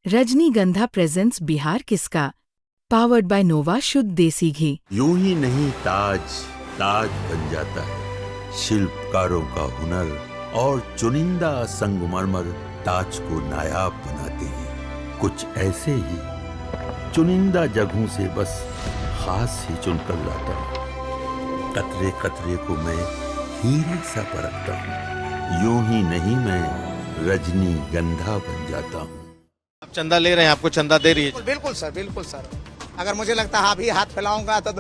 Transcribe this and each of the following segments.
रजनीगंधा प्रेजेंट्स बिहार किसका, powered by नोवा शुद्ध देसी घी। यूं ही नहीं ताज ताज बन जाता है, शिल्पकारों का हुनर और चुनिंदा संगमरमर ताज को नायाब बनाते हैं। कुछ ऐसे ही चुनिंदा जगहों से बस खास ही चुनकर लाता हूँ। कतरे कतरे को मैं हीरे सा परखता हूँ। यूं ही नहीं मैं रजनीगंधा बन जाता हूँ। आप चंदा ले रहे हैं, आपको चंदा दे रही है? बिल्कुल सर, बिल्कुल सर। अगर मुझे लगता है अभी हाथ फैलाऊंगा तो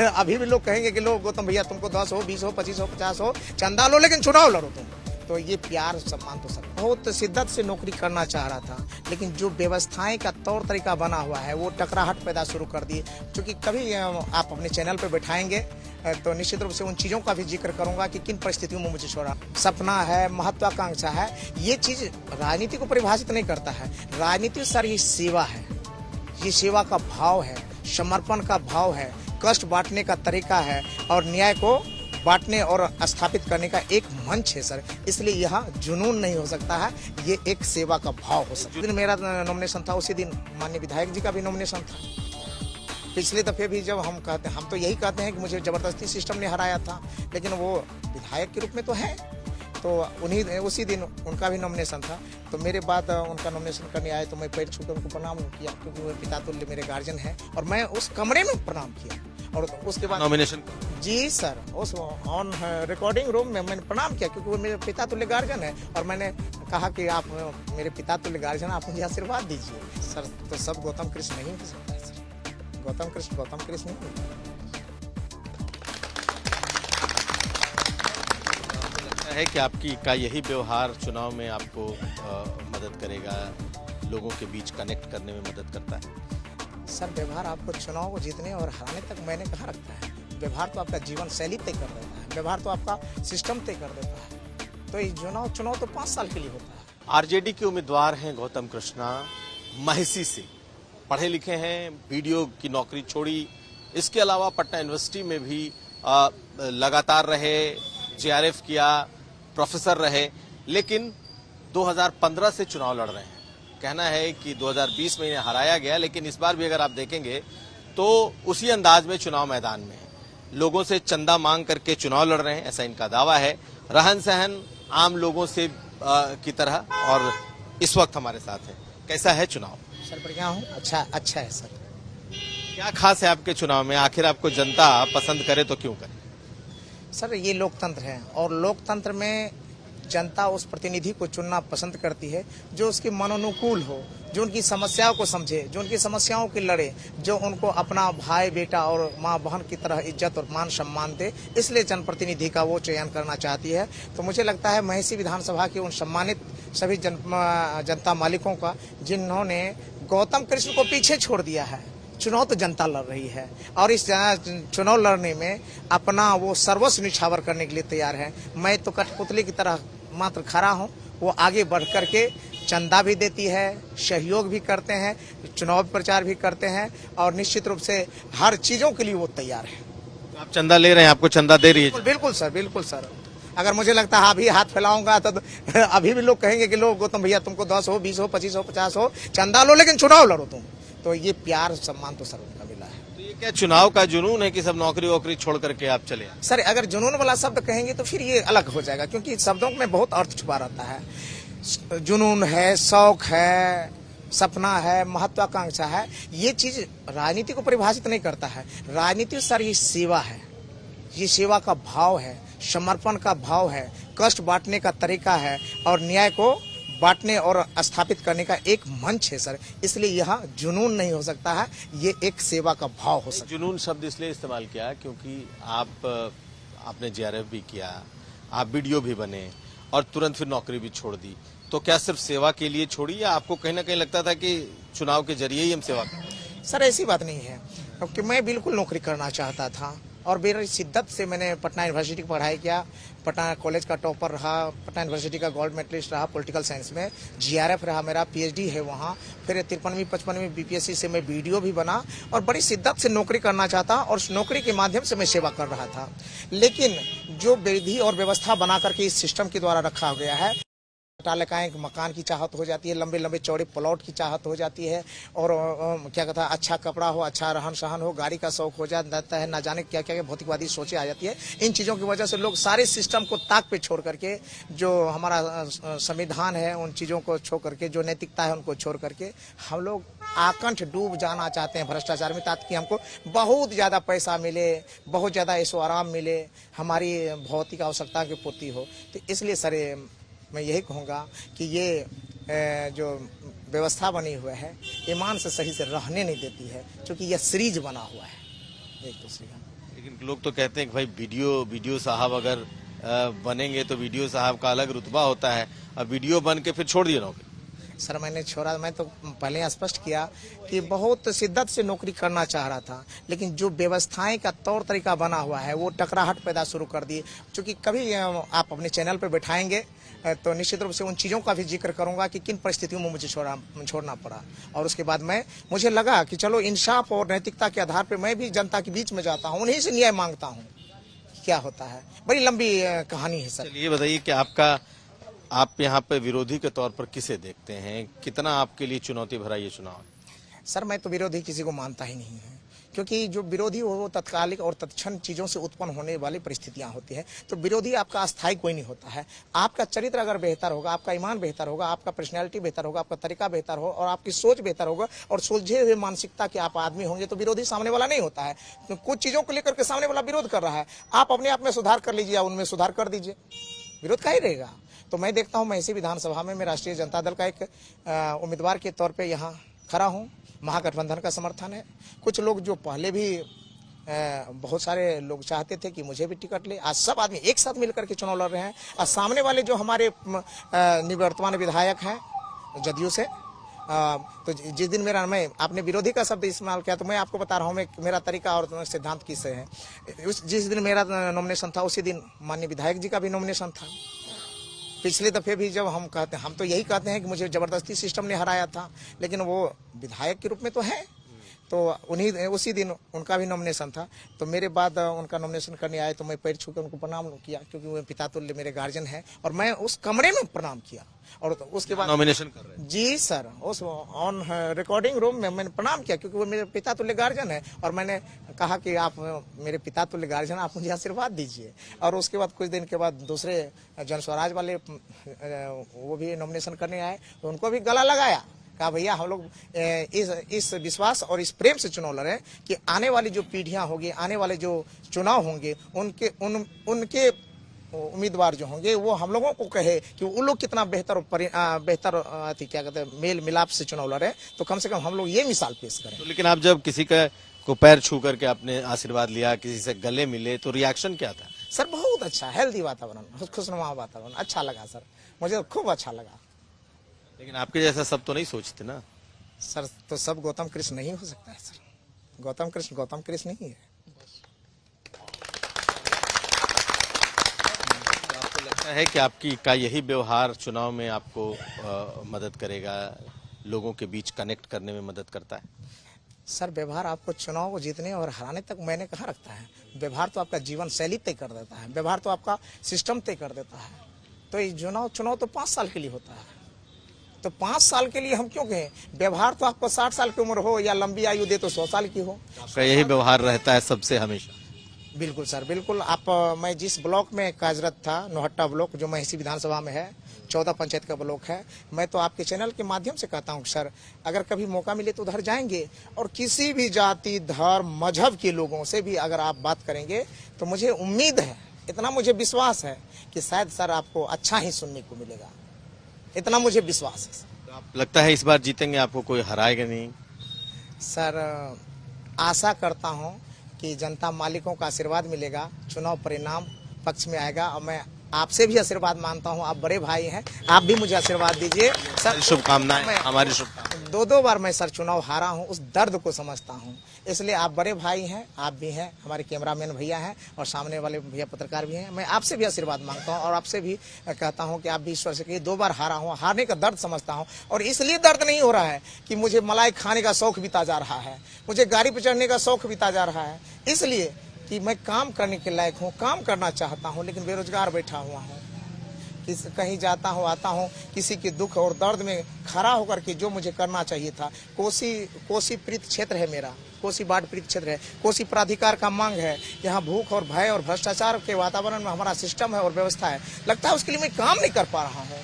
अभी भी लोग कहेंगे कि लोग गौतम भैया तुमको 10 हो, 20 हो, 25 हो, 50 हो चंदा लो, लेकिन चुनाव लड़ो तुम। तो ये प्यार सम्मान तो सर बहुत शिद्दत से नौकरी करना चाह रहा था, लेकिन जो व्यवस्थाएं का तौर तरीका बना हुआ है वो टकराहट पैदा शुरू कर दी। क्योंकि कभी आप अपने चैनल पे बैठाएंगे तो निश्चित रूप से उन चीज़ों का भी जिक्र करूंगा कि किन परिस्थितियों में मुझे छोड़ा। सपना है, महत्वाकांक्षा है, ये चीज़ राजनीति को परिभाषित नहीं करता है। राजनीति सर ये सेवा है, ये सेवा का भाव है, समर्पण का भाव है, कष्ट बांटने का तरीका है और न्याय को बांटने और स्थापित करने का एक मंच है सर। इसलिए यहाँ जुनून नहीं हो सकता है, ये एक सेवा का भाव हो सकता है। जिस दिन मेरा नॉमिनेशन था उसी दिन माननीय विधायक जी का भी नॉमिनेशन था। पिछले दफे भी जब हम तो यही कहते हैं कि मुझे जबरदस्ती सिस्टम ने हराया था, लेकिन वो विधायक के रूप में तो है, तो उसी दिन उनका भी नॉमिनेशन था। तो मेरे बाद उनका नॉमिनेशन करने आए तो मैं पैर छूकर उनको प्रणाम किया, क्योंकि वो पिता तुल्य मेरे गार्जियन हैं और मैं उस कमरे में प्रणाम किया। और उसके बाद नॉमिनेशन जी सर उस ऑन रिकॉर्डिंग रूम में मैंने प्रणाम किया, क्योंकि वो मेरे पिता तुल्य गार्जियन है और मैंने कहा कि आप मेरे पिता तुल्य गार्जियन, आप मुझे आशीर्वाद दीजिए सर। तो सब गौतम कृष्ण नहीं हो सकता है सर, गौतम कृष्ण नहीं। है कि आपकी का यही व्यवहार चुनाव में आपको मदद करेगा, लोगों के बीच कनेक्ट करने में मदद करता है? सर व्यवहार आपको चुनाव को जीतने और हराने तक मैंने कहाँ रखता है। व्यवहार तो आपका जीवन शैली तय कर देता है, व्यवहार तो आपका सिस्टम तय कर देता है। तो ये चुनाव तो 5 साल के लिए होता है। आरजेडी के उम्मीदवार हैं गौतम कृष्णा, महिषी से पढ़े लिखे हैं, वीडियो की नौकरी छोड़ी, इसके अलावा पटना यूनिवर्सिटी में भी लगातार रहे, जेआरएफ किया, प्रोफेसर रहे, लेकिन 2015 से चुनाव लड़ रहे हैं। कहना है कि 2020 में इन्हें हराया गया, लेकिन इस बार भी अगर आप देखेंगे तो उसी अंदाज में चुनाव मैदान में है, लोगों से चंदा मांग करके चुनाव लड़ रहे हैं, ऐसा इनका दावा है। रहन सहन आम लोगों से की तरह, और इस वक्त हमारे साथ है। कैसा है चुनाव? सर बढ़िया हूँ, अच्छा है सर। क्या खास है आपके चुनाव में? आखिर आपको जनता पसंद करे तो क्यों करे? सर ये लोकतंत्र है और लोकतंत्र में जनता उस प्रतिनिधि को चुनना पसंद करती है जो उसके मनोनुकूल हो, जो उनकी समस्याओं को समझे, जो उनकी समस्याओं की लड़े, जो उनको अपना भाई बेटा और माँ बहन की तरह इज्जत और मान सम्मान दे। इसलिए जनप्रतिनिधि का वो चयन करना चाहती है। तो मुझे लगता है महिषी विधानसभा के उन सम्मानित सभी जनता मालिकों का, जिन्होंने गौतम कृष्ण को पीछे छोड़ दिया है, चुनाव तो जनता लड़ रही है और इस चुनाव लड़ने में अपना वो सर्वस्व निछावर करने के लिए तैयार है। मैं तो कठपुतली की तरह मात्र खड़ा हूँ, वो आगे बढ़ करके चंदा भी देती है, सहयोग भी करते हैं, चुनाव प्रचार भी करते हैं और निश्चित रूप से हर चीजों के लिए वो तैयार है। आप चंदा ले रहे हैं, आपको चंदा दे रही है? बिल्कुल सर, बिल्कुल सर। अगर मुझे लगता है अभी हाथ फैलाऊंगा तो अभी भी लोग कहेंगे कि लोग गौतम भैया तुमको 10 हो, 20 हो, 25 हो, 50 हो चंदा लो, लेकिन चुनाव लड़ो तुम। तो ये प्यार सम्मान तो सर उनका मिला है। तो ये क्या चुनाव का जुनून है कि सब नौकरी वोकरी छोड़ करके आप चले? सर अगर जुनून वाला शब्द कहेंगे तो फिर ये अलग हो जाएगा, क्योंकि शब्दों में बहुत अर्थ छुपा रहता है। जुनून है, शौक है, सपना है, महत्वाकांक्षा है, ये चीज राजनीति को परिभाषित नहीं करता है। राजनीति सर ये सेवा है, ये सेवा का भाव है, समर्पण का भाव है, कष्ट बांटने का तरीका है और न्याय को बांटने और स्थापित करने का एक मंच है सर। इसलिए यहाँ जुनून नहीं हो सकता है, ये एक सेवा का भाव हो सकता है। जुनून शब्द इसलिए इस्तेमाल किया क्योंकि आपने जेआरएफ भी किया, आप वीडियो भी बने और तुरंत फिर नौकरी भी छोड़ दी। तो क्या सिर्फ सेवा के लिए छोड़ी या आपको कहीं ना कहीं लगता था कि चुनाव के जरिए ही हम सेवा करें? सर ऐसी बात नहीं है, क्योंकि मैं बिल्कुल नौकरी करना चाहता था और मेरी शिद्दत से मैंने पटना यूनिवर्सिटी की पढ़ाई किया, पटना कॉलेज का टॉपर रहा, पटना यूनिवर्सिटी का गोल्ड मेडलिस्ट रहा पॉलिटिकल साइंस में, जीआरएफ रहा, मेरा पीएचडी है वहाँ। फिर 53वीं 55वीं बीपीएससी से मैं वीडियो भी बना और बड़ी शिद्दत से नौकरी करना चाहता और उस नौकरी के माध्यम से मैं सेवा कर रहा था। लेकिन जो विधि और व्यवस्था बना करके इस सिस्टम के द्वारा रखा गया है, टालकाएं मकान की चाहत हो जाती है, लंबे लंबे चौड़े प्लॉट की चाहत हो जाती है, और क्या कहता है अच्छा कपड़ा हो, अच्छा रहन सहन हो, गाड़ी का शौक हो जाता है, ना जाने क्या क्या भौतिकवादी सोचे आ जाती है। इन चीज़ों की वजह से लोग सारे सिस्टम को ताक पे छोड़ करके, जो हमारा संविधान है उन चीज़ों को छोड़ करके, जो नैतिकता है उनको छोड़ करके हम लोग आकंठ डूब जाना चाहते हैं भ्रष्टाचार में, ताकि हमको बहुत ज़्यादा पैसा मिले, बहुत ज़्यादा ऐशो आराम मिले, हमारी भौतिक आवश्यकता की पूर्ति हो। तो इसलिए सर मैं यही कहूँगा कि ये जो व्यवस्था बनी हुई है ईमान से सही से रहने नहीं देती है, क्योंकि यह सीरीज बना हुआ है एक दूसरे का। लेकिन लोग तो कहते हैं कि भाई वीडियो साहब अगर बनेंगे तो वीडियो साहब का अलग रुतबा होता है, अब वीडियो बन के फिर छोड़ दिए नौकरी। सर मैंने छोड़ा, मैं तो पहले स्पष्ट किया कि बहुत शिद्दत से नौकरी करना चाह रहा था, लेकिन जो व्यवस्थाएं का तौर तरीका बना हुआ है वो टकराहट पैदा शुरू कर दी। क्योंकि कभी आप अपने चैनल पे बैठाएंगे तो निश्चित रूप से उन चीज़ों का भी जिक्र करूंगा कि किन परिस्थितियों में मुझे छोड़ना पड़ा, और उसके बाद मुझे लगा कि चलो इंसाफ और नैतिकता के आधार पर मैं भी जनता के बीच में जाता हूँ, उन्हीं से न्याय मांगता हूँ। क्या होता है, बड़ी लंबी कहानी है सर। ये बताइए कि आप यहाँ पे विरोधी के तौर पर किसे देखते हैं, कितना आपके लिए चुनौती भरा ये चुनाव है? सर मैं तो विरोधी किसी को मानता ही नहीं है, क्योंकि जो विरोधी हो वो तत्कालिक और तत्क्षण चीज़ों से उत्पन्न होने वाली परिस्थितियां होती है। तो विरोधी आपका अस्थायी कोई नहीं होता है। आपका चरित्र अगर बेहतर होगा, आपका ईमान बेहतर होगा, आपका पर्सनैलिटी बेहतर होगा, आपका तरीका बेहतर हो और आपकी सोच बेहतर होगा और सुलझे हुए मानसिकता के आप आदमी होंगे, तो विरोधी सामने वाला नहीं होता है। तो कुछ चीज़ों को लेकर के सामने वाला विरोध कर रहा है, आप अपने आप में सुधार कर लीजिए या उनमें सुधार कर दीजिए, विरोध का ही रहेगा। तो मैं देखता हूँ मैं इसी विधानसभा में मैं राष्ट्रीय जनता दल का एक उम्मीदवार के तौर पे यहाँ खड़ा हूँ। महागठबंधन का समर्थन है। कुछ लोग जो पहले भी बहुत सारे लोग चाहते थे कि मुझे भी टिकट ले, आज सब आदमी एक साथ मिलकर के चुनाव लड़ रहे हैं। और सामने वाले जो हमारे निवर्तमान विधायक हैं जदयू से, तो जिस दिन मैं आपने विरोधी का शब्द इस्तेमाल किया, तो मैं आपको बता रहा हूँ मेरा तरीका और सिद्धांत किससे है। जिस दिन मेरा नॉमिनेशन था उसी दिन माननीय विधायक जी का भी नॉमिनेशन था। पिछले दफे भी जब हम तो यही कहते हैं कि मुझे जबरदस्ती सिस्टम ने हराया था, लेकिन वो विधायक के रूप में तो है, तो उसी दिन उनका भी नॉमिनेशन था। तो मेरे बाद उनका नॉमिनेशन करने आए तो मैं पैर छू के उनको प्रणाम किया, क्योंकि वो पिता तुल्य मेरे गार्जियन है, और मैं उस कमरे में प्रणाम किया। और तो उसके बाद नॉमिनेशन कर रहे हैं जी सर, उस ऑन रिकॉर्डिंग रूम में मैंने प्रणाम किया, क्योंकि वो मेरे पिता तुल्य गार्जियन है, और मैंने कहा कि आप मेरे पिता तुल्य गार्जियन, आप मुझे आशीर्वाद दीजिए। और उसके बाद कुछ दिन के बाद दूसरे जन स्वराज वाले वो भी नॉमिनेशन करने आए, तो उनको भी गला लगाया, कहा भैया हम लोग इस विश्वास और इस प्रेम से चुनाव लड़े कि आने वाली जो पीढ़ियां होंगी, आने वाले जो चुनाव होंगे, उनके उम्मीदवार जो होंगे वो हम लोगों को कहे कि वो लोग कितना बेहतर क्या कहते हैं मेल मिलाप से चुनाव लड़े, तो कम से कम हम लोग ये मिसाल पेश करें। तो लेकिन आप जब किसी को पैर छू करके आपने आशीर्वाद लिया, किसी से गले मिले, तो रिएक्शन क्या था? सर बहुत अच्छा, हेल्दी वातावरण, खुशनुमा वातावरण, अच्छा लगा सर, मुझे खूब अच्छा लगा। लेकिन आपके जैसा सब तो नहीं सोचते ना सर, तो सब गौतम कृष्ण नहीं हो सकता है सर, गौतम कृष्ण नहीं है। आपको लगता है कि आपकी का यही व्यवहार चुनाव में आपको मदद करेगा, लोगों के बीच कनेक्ट करने में मदद करता है? सर व्यवहार आपको चुनाव को जीतने और हराने तक मैंने कहाँ रखता है। व्यवहार तो आपका जीवन शैली तय कर देता है, व्यवहार तो आपका सिस्टम तय कर देता है। तो ये चुनाव तो 5 साल के लिए होता है, तो 5 साल के लिए हम क्यों कहें? व्यवहार तो आपको 60 साल की उम्र हो या लंबी आयु दे तो 100 साल की हो, आपका यही व्यवहार रहता है सबसे हमेशा? बिल्कुल सर, बिल्कुल। मैं जिस ब्लॉक में कार्यरत था, नौहट्टा ब्लॉक, जो महिषी विधानसभा में है, 14 पंचायत का ब्लॉक है, मैं तो आपके चैनल के माध्यम से कहता हूँ सर, अगर कभी मौका मिले तो उधर जाएंगे, और किसी भी जाति धर्म मजहब के लोगों से भी अगर आप बात करेंगे तो मुझे उम्मीद है, इतना मुझे विश्वास है कि शायद सर आपको अच्छा ही सुनने को मिलेगा, इतना मुझे विश्वास है। तो आप लगता है इस बार जीतेंगे, आपको कोई हराएगा नहीं? सर आशा करता हूं कि जनता मालिकों का आशीर्वाद मिलेगा, चुनाव परिणाम पक्ष में आएगा, और मैं आपसे भी आशीर्वाद मानता हूं, आप बड़े भाई हैं, आप भी मुझे आशीर्वाद दीजिए सर। शुभकामनाएं, हमारी शुभकामनाएं। 2 बार मैं सर चुनाव हारा हूं, उस दर्द को समझता हूं, इसलिए आप बड़े भाई हैं, आप भी हैं, हमारे कैमरामैन भैया हैं, और सामने वाले भैया पत्रकार भी हैं। मैं आपसे भी आशीर्वाद मांगता हूं, और आपसे भी कहता हूं कि आप भी ईश्वर से कहिए, 2 बार हारा हूं, हारने का दर्द समझता हूं, और इसलिए दर्द नहीं हो रहा है कि मुझे मलाई खाने का शौक बीता जा रहा है, मुझे गाड़ी पर चढ़ने का शौक बीता जा रहा है, इसलिए कि मैं काम करने के लायक हूँ, काम करना चाहता हूँ, लेकिन बेरोजगार बैठा हुआ हूँ, कहीं जाता हूँ आता हूँ, किसी के दुख और दर्द में खड़ा होकर के जो मुझे करना चाहिए था। कोसी पीड़ित क्षेत्र है मेरा, कोसी बाढ़ पीड़ित क्षेत्र है, कोसी प्राधिकार का मांग है। यहाँ भूख और भय और भ्रष्टाचार के वातावरण में हमारा सिस्टम है और व्यवस्था है, लगता है उसके लिए मैं काम नहीं कर पा रहा हूँ।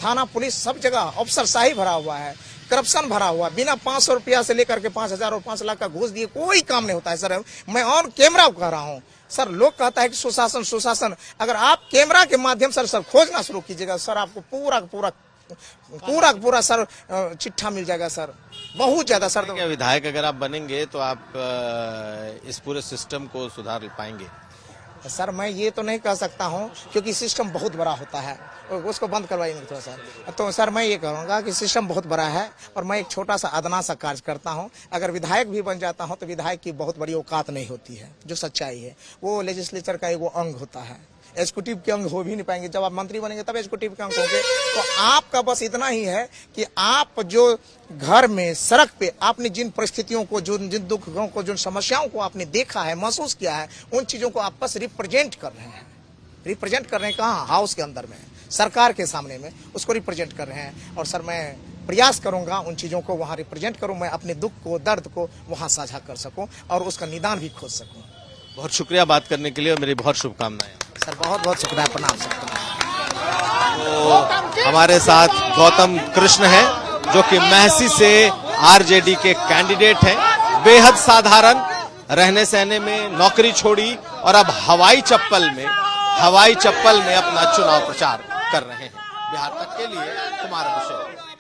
थाना पुलिस सब जगह अफसरशाही भरा हुआ है, करप्शन भरा हुआ, बिना 500 रुपया से लेकर के 5,000 और 5 लाख का घूस दिए कोई काम नहीं होता है सर। मैं ऑन कैमरा कह रहा हूँ सर, लोग कहता है कि सुशासन सुशासन, अगर आप कैमरा के माध्यम सर खोजना शुरू कीजिएगा सर, आपको पूरा सर चिट्ठा मिल जाएगा सर, बहुत ज्यादा सर। क्या विधायक अगर आप बनेंगे तो आप इस पूरे सिस्टम को सुधार पाएंगे? सर मैं ये तो नहीं कह सकता हूँ क्योंकि सिस्टम बहुत बड़ा होता है, उसको बंद करवाइए थोड़ा सर। तो सर मैं ये कहूँगा कि सिस्टम बहुत बड़ा है और मैं एक छोटा सा अदना सा कार्य करता हूँ। अगर विधायक भी बन जाता हूँ तो विधायक की बहुत बड़ी औकात नहीं होती है, जो सच्चाई है वो लेजिस्लेचर का एक अंग होता है, एग्जीक्यूटिव के अंग हो भी नहीं पाएंगे। जब आप मंत्री बनेंगे तब एग्जीक्यूटिव के अंग होंगे। तो आपका बस इतना ही है कि आप जो घर में सड़क पे आपने जिन परिस्थितियों को, जिन दुखों को, जिन समस्याओं को आपने देखा है, महसूस किया है, उन चीजों को आप बस रिप्रेजेंट कर रहे हैं। रिप्रेजेंट कर रहे हैं कहाँ? हाउस के अंदर में, सरकार के सामने में उसको रिप्रेजेंट कर रहे हैं। और सर मैं प्रयास करूंगा उन चीजों को वहाँ रिप्रेजेंट करूं, मैं अपने दुख को, दर्द को वहाँ साझा कर सकूं और उसका निदान भी खोज सकूं। बहुत शुक्रिया बात करने के लिए और मेरी बहुत शुभकामनाएं सर। बहुत बहुत शुक्रिया, प्रणाम सर। तो हमारे साथ गौतम कृष्ण है जो कि महसी से आरजेडी के कैंडिडेट हैं। बेहद साधारण रहने सहने में नौकरी छोड़ी और अब हवाई चप्पल में अपना चुनाव प्रचार कर रहे हैं। बिहार तक के लिए कुमार अभिषेक।